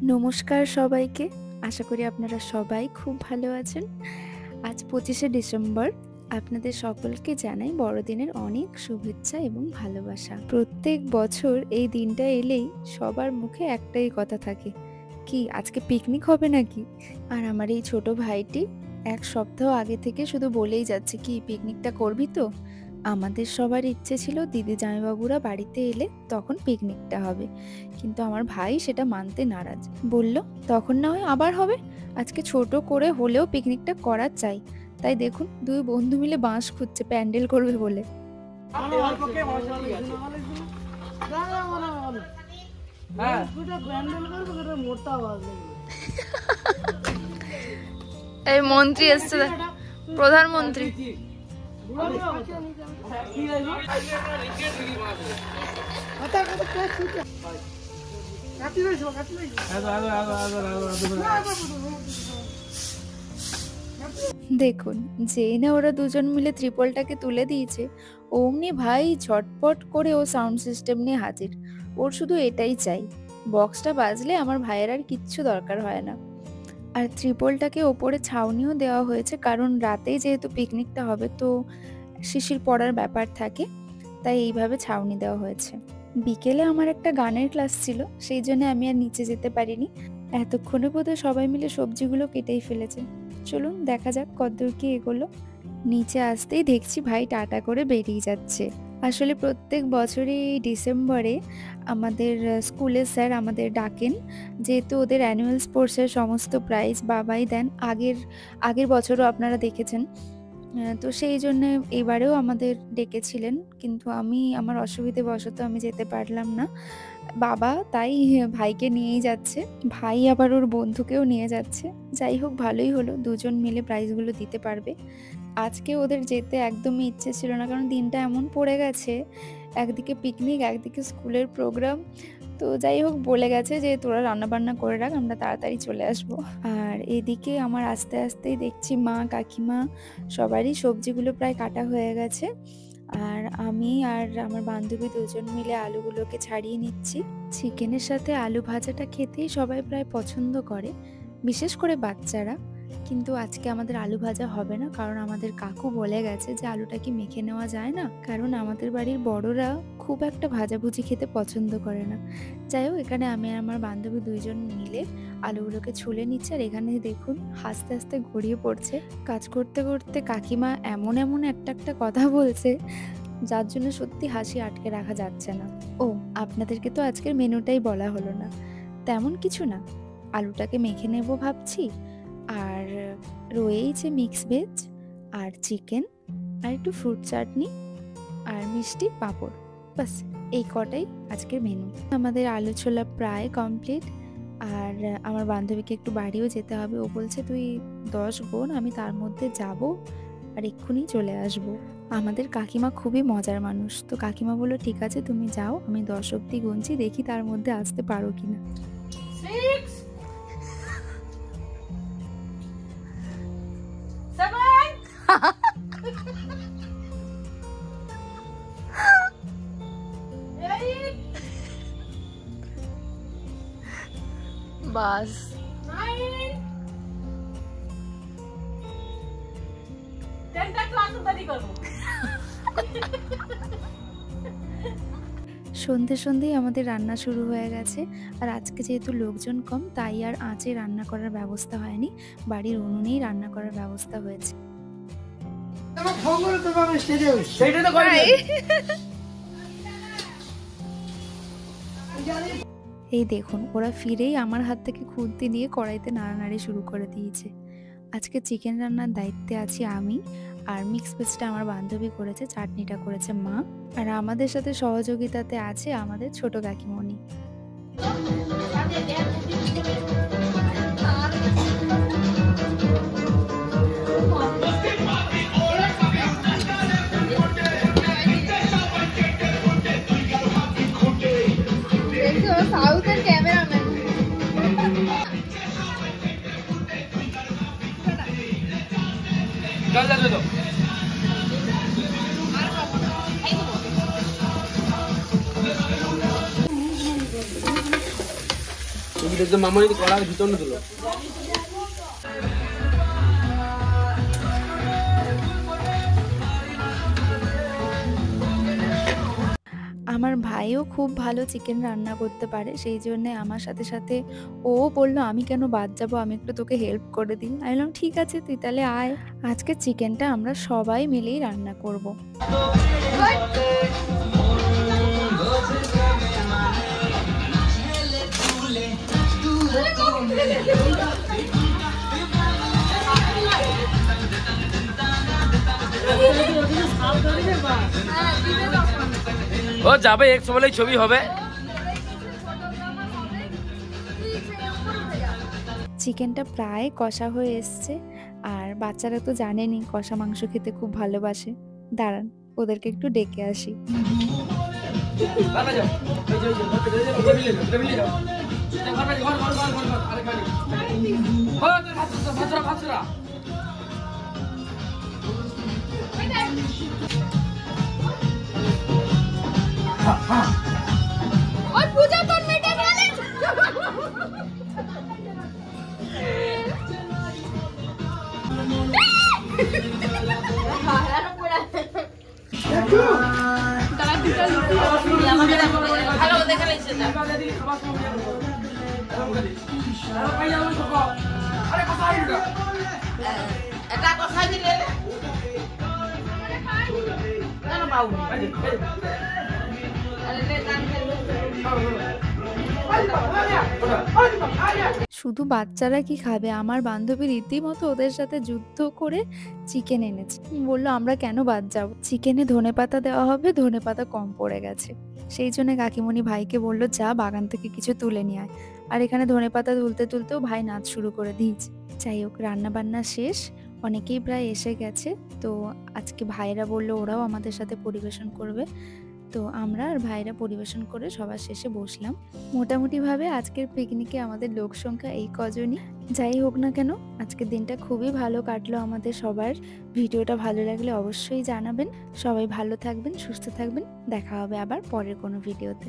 নমস্কার সবাইকে। আশা করি আপনারা সবাই খুব ভালো আছেন। আজ ২৫শে ডিসেম্বর। আপনাদের সকলকে জানাই বড়দিনের অনেক শুভেচ্ছা এবং ভালোবাসা। প্রত্যেক বছর এই দিনটা এলেই সবার মুখে একটাই কথা থাকে, কি আজকে পিকনিক হবে নাকি? আর আমার এই ছোট ভাইটি ১ সপ্তাহ আগে থেকে শুধু বলেই যাচ্ছে, কি পিকনিকটা করবি তো? আমাদের সবার ইচ্ছে ছিল দিদি জামাইবাবুরা বাড়িতে এলে তখন পিকনিকটা হবে, কিন্তু আমার ভাই সেটা মানতে নারাজ। বলল তখন না হয় আবার হবে, আজকে ছোট করে হলেও পিকনিকটা করা চাই। তাই দেখুন, দুই বন্ধু মিলে বাঁশ খুঁজছে প্যান্ডেল করবে বলে। এই মন্ত্রী এসছে, প্রধানমন্ত্রী। দেখুন, যেই না ওরা দুজন মিলে ত্রিপলটাকে তুলে দিয়েছে, অমনি ভাই ঝটপট করে ও সাউন্ড সিস্টেম নিয়ে হাজির। ওর শুধু এটাই চাই, বক্সটা বাজলে আমার ভাইয়ের আর কিচ্ছু দরকার হয় না। আর ত্রিপলটাকে ওপরে ছাউনিও দেওয়া হয়েছে, কারণ রাতেই যেহেতু পিকনিকটা হবে তো শিশির পড়ার ব্যাপার থাকে, তাই এইভাবে ছাউনি দেওয়া হয়েছে। বিকেলে আমার একটা গানের ক্লাস ছিল, সেই জন্য আমি আর নিচে যেতে পারিনি। এতক্ষণে বোধহয় সবাই মিলে সবজিগুলো কেটেই ফেলেছে। চলুন দেখা যাক কতদূর কি এগোলো। নিচে আসতেই দেখছি ভাই টাটা করে বেরিয়ে যাচ্ছে। আসলে প্রত্যেক বছরই এই ডিসেম্বরে আমাদের স্কুলের স্যার আমাদের ডাকেন, যেহেতু ওদের অ্যানুয়াল স্পোর্টসের সমস্ত প্রাইজ বাবাই দেন। আগের বছরও আপনারা দেখেছেন। তো সেই জন্যে এবারেও আমাদের ডেকেছিলেন, কিন্তু আমার অসুবিধেবশত আমি যেতে পারলাম না। বাবা তাই ভাইকে নিয়েই যাচ্ছে, ভাই আবার ওর বন্ধুকেও নিয়ে যাচ্ছে। যাই হোক, ভালোই হলো, দুজন মিলে প্রাইজগুলো দিতে পারবে। আজকে ওদের যেতে একদমই ইচ্ছে ছিল না, কারণ দিনটা এমন পড়ে গেছে, একদিকে পিকনিক একদিকে স্কুলের প্রোগ্রাম। তো যাই হোক, বলে গেছে যে তোরা রান্নাবান্না করে রাখ, আমরা তাড়াতাড়ি চলে আসবো। আর এদিকে আমার আস্তে আস্তেই দেখছি মা কাকিমা সবারই সবজিগুলো প্রায় কাটা হয়ে গেছে, আর আমি আর আমার বান্ধবী দুজন মিলে আলুগুলোকে ছাড়িয়ে নিচ্ছি। চিকেনের সাথে আলু ভাজাটা খেতেই সবাই প্রায় পছন্দ করে, বিশেষ করে বাচ্চারা। কিন্তু আজকে আমাদের আলু ভাজা হবে না, কারণ আমাদের কাকু বলে গেছে যে আলুটা কি মেখে নেওয়া যায় না, কারণ আমাদের বাড়ির বড়রা খুব একটা ভাজাভুজি খেতে পছন্দ করে না। যাই হোক, এখানে আমি আর আমার বান্ধবী দুইজন মিলে আলুগুলোকে ছুলে নিচ্ছে, আর এখানে দেখুন হাসতে হাসতে গড়িয়ে পড়ছে। কাজ করতে করতে কাকিমা এমন একটা কথা বলছে, যার জন্য সত্যি হাসি আটকে রাখা যাচ্ছে না। ও, আপনাদেরকে তো আজকের মেনুটাই বলা হলো না। তেমন কিছু না, আলুটাকে মেখে নেব ভাবছি, আর রয়েছে মিক্স ভেজ আর চিকেন আর একটু ফ্রুট চাটনি আর মিষ্টি পাঁপড়, বাস এই কটাই আজকের মেনু। আমাদের আলু ছোলা প্রায় কমপ্লিট, আর আমার বান্ধবীকে একটু বাড়িও যেতে হবে। ও বলছে তুই 10 বোন, আমি তার মধ্যে যাব আর এক্ষুনি চলে আসব। আমাদের কাকিমা খুবই মজার মানুষ, তো কাকিমা বললো ঠিক আছে তুমি যাও, আমি 10 অব্দি গুনছি, দেখি তার মধ্যে আসতে পারো কিনা। 6 7 8 বাস 9 10 तक क्लास तैयारी करो। সন্ধেই আমাদের রান্না শুরু হয়ে গেছে, আর আজকে যেহেতু লোকজন কম তাই আর আঁচে রান্না করার ব্যবস্থা হয়নি, বাড়ির উনুনেই রান্না করার ব্যবস্থা হয়েছে। এই দেখুন, ওরা ফিরেই আমার হাত থেকে খুন্তি নিয়ে কড়াইতে নাড়ানাড়ি শুরু করে দিয়েছে। আজকে চিকেন রান্নার দায়িত্বে আছি আমি, আর মিক্স ভেজটা আমার বান্ধবী করেছে, চাটনিটা করেছে মা, আর আমাদের সাথে সহযোগিতাতে আছে আমাদের ছোট কাকিমণি। সাউথের ক্যামেরাম্যান। দেখতে মামনি কড়ার ভিতর দিল। আমার ভাইও খুব ভালো চিকেন রান্না করতে পারে, সেই জন্যে আমার সাথে সাথে ও বলল আমি কেন বাদ যাবো, আমি একটু তোকে হেল্প করে দিই। আমি বললাম ঠিক আছে তুই তাহলে আয়। আজকে চিকেনটা আমরা সবাই মিলেই রান্না করব। ও যাবে একশো বলেই ছবি হবে। চিকেনটা প্রায় কষা হয়ে এসছে, আর বাচ্চারা তো জানেনই কষা মাংস খেতে খুব ভালোবাসে। দাঁড়ান ওদেরকে একটু ডেকে আসি। শুধু বাচ্চারা কি খাবে, আমার বান্ধবী রীতিমতো ওদের সাথে যুদ্ধ করে চিকেন এনেছে। বললো আমরা কেন বাদ যাবো, চিকেনে ধনেপাতা দেওয়া হবে, ধনেপাতা কম পড়ে গেছে। সেই জন্য কাকিমণি ভাইকে বললো যা বাগান থেকে কিছু তুলে নিয়ে আয়। আর এখানে ধনেপাতা তুলতে তুলতেও ভাই নাচ শুরু করে দিয়েছে। যাই হোক রান্না বান্না শেষ, অনেকেই প্রায় এসে গেছে। তো আজকে ভাইরা বললো ওরাও আমাদের সাথে পরিবেশন করবে। তো আমরা আর ভাইরা পরিবেশন করে সবার শেষে বসলাম। মোটামুটিভাবে আজকের পিকনিকে আমাদের লোক সংখ্যা এই কজনই। যাই হোক না কেন আজকের দিনটা খুবই ভালো কাটলো আমাদের সবার। ভিডিওটা ভালো লাগলে অবশ্যই জানাবেন। সবাই ভালো থাকবেন, সুস্থ থাকবেন। দেখা হবে আবার পরের কোনো ভিডিওতে।